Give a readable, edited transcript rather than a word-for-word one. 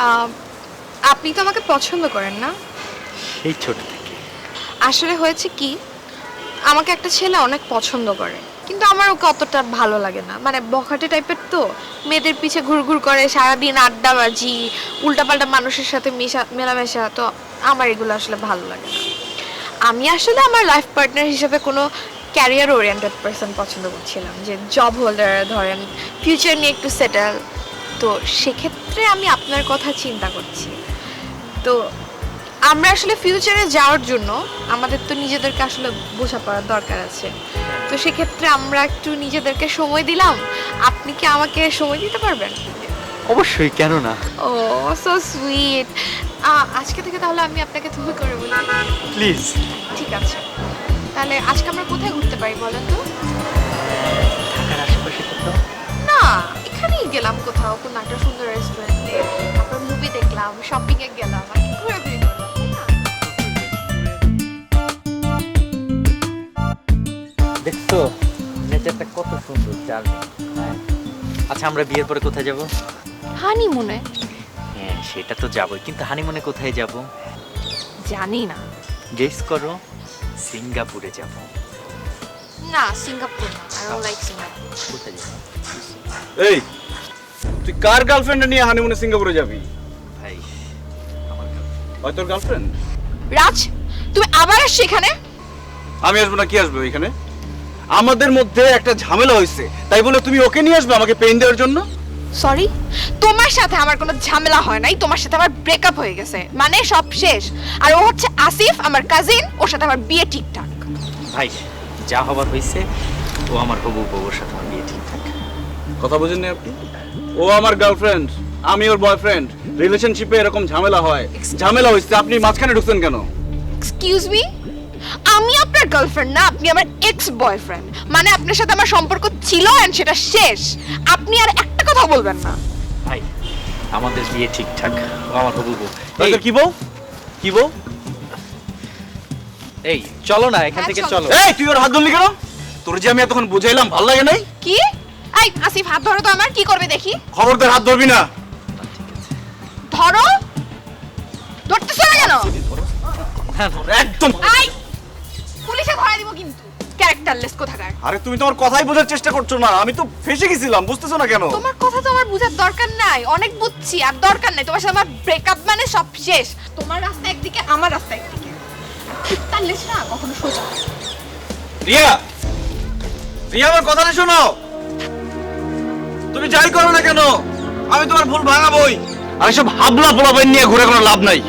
আহ, আপনি তো আমাকে পছন্দ করেন না? সেই ছোট থেকে। আসলে হয়েছে কি, আমাকে একটা ছেলে অনেক পছন্দ করে, কিন্তু আমার ওকে অতটা ভালো লাগে না। মানে বখাটে টাইপের তো, মেয়েদের পিছে ঘুরঘুর করে, সারাদিন আড্ডাবাজি, উল্টাপাল্টা মানুষের সাথে মেলামেশা, তো আমার এগুলো আসলে ভালো লাগে না। আমি আসলে আমার লাইফ পার্টনার হিসেবে কোনো ক্যারিয়ার ওরিয়েন্টেড পারসন পছন্দ করছিলাম, যে জব হোল্ডার, ধরেন ফিউচার নিয়ে একটু সেটেল। তো সেক্ষেত্রে আমি আপনার কথা চিন্তা করছি। তো আমরা আসলে ফিউচারে যাওয়ার জন্য আমাদের তো নিজেদেরকে আসলে বোঝাপড়ার দরকার আছে। তো সেক্ষেত্রে আমরা একটু নিজেদেরকে সময় দিলাম। আপনি কি আমাকে সময় দিতে পারবেন? অবশ্যই, কেন না? ও সো সুইট। আজকে থেকে তাহলে আমি আপনাকে তুমি করে বলি। প্লিজ। ঠিক আছে, তাহলে আজকে আমরা কোথায় ঘুরতে পারি বলেন তো? ঢাকার আশেপাশে কোথাও? না, এখানেই গেলাম কোথাও, কোনো একটা সুন্দর রেস্টুরেন্টে, তারপর মুভি দেখলাম, শপিং এ গেলাম, আর কি ঘোরাঘুরি করলাম, তাই না? দেখছো নেচারটা কত সুন্দর, চার্মিং। হ্যাঁ, আচ্ছা আমরা বিয়ের পরে কোথায় যাব? হানিমুনে? হ্যাঁ সেটা তো যাবই, কিন্তু হানিমুনে কোথায় যাব? জানি না। গেস করো। সিঙ্গাপুরে যাব। না, সিঙ্গাপুর না, আই ডোন্ট লাইক সিঙ্গাপুর। কোথায় যাব? এই, তুই কার গার্লফ্রেন্ড নিয়ে হানিমুনে সিঙ্গাপুরে যাবি? ভাই আমার girlfriend। ওই তোর গার্লফ্রেন্ড? রাজ, তুমি আবার আসছো এখানে? আমি আসবো না, কি আসবে এখানে? আমাদের মধ্যে একটা ঝামেলা হয়েছে, তাই বলে তুমি ওকে নিয়ে আসবে আমাকে পেইন দেওয়ার জন্য? সরি, তোমার সাথে আমার কোনো ঝামেলা হয় নাই, তোমার সাথে আমার ব্রেকআপ হয়ে গেছে, মানে সব শেষ। আর ও হচ্ছে আসিফ, আমার কাজিন, ওর সাথে আমার বিয়ে ঠিকঠাক। ভাই যা হবার হয়েছে, ও আমার হবু বউর সাথে আমার বিয়ে ঠিকঠাক। কথা বুঝেননি আপনি? ও আমার গার্লফ্রেন্ড, আমি ওর বয়ফ্রেন্ড। রিলেশনশিপে এরকম ঝামেলা হয়, ঝামেলা হয়েছে, আপনি মাঝখানে ঢুকছেন কেন? এক্সকিউজ মি, আমি আপনার গার্লফ্রেন্ড না, আপনি আমার এক্স বয়ফ্রেন্ড। মানে আপনার সাথে আমার সম্পর্ক ছিল এন্ড সেটা শেষ। আপনি আর একটা কথা বলবেন না। ভাই আমাদের বিয়ে ঠিকঠাক, ও আমার হবু বউ। এই তোর কি বউ? কি বউ? এই চলো না এখান হ্যাঁ, থেকে, চলো। চলো। এই তুই ওর হাত ধরলি কেন? তোর যে আমি এতক্ষণ বুঝাইলাম, ভালো লাগে নাই? কি? এই আসিফ, হাত ধরো তো আমার, কি করবে দেখি। খবরদার হাত ধরবি না। ধরো। ধরতেছ না কেন? হ্যাঁ, একদম। এই, পুলিশে ধরাই দিব কিন্তু। ক্যারেক্টারলেস কোথাকার। আরে তুমি তো আমার কথাই বোঝার চেষ্টা করছো না, আমি তো ফেসে গেছিলাম, বুঝতেছো না কেন? তোমার কথা তো আমার বুঝার দরকার নাই, অনেক বুঝছি, আর দরকার নাই। তোমার সাথে আমার ব্রেকআপ মানে সব শেষ। তোমার রাস্তা একদিকে, আমার রাস্তা একদিকে। ক্যারেক্টারলেস না কখনো সোজা হয় না। রিয়া, রিয়া আমার কথাটা শোনো। তুমি যাই করো না কেন, আমি তোমার ভুল ভাঙাবই। আর এসব হাবলা পোলাপাইন নিয়ে ঘুরে কোনো লাভ নাই।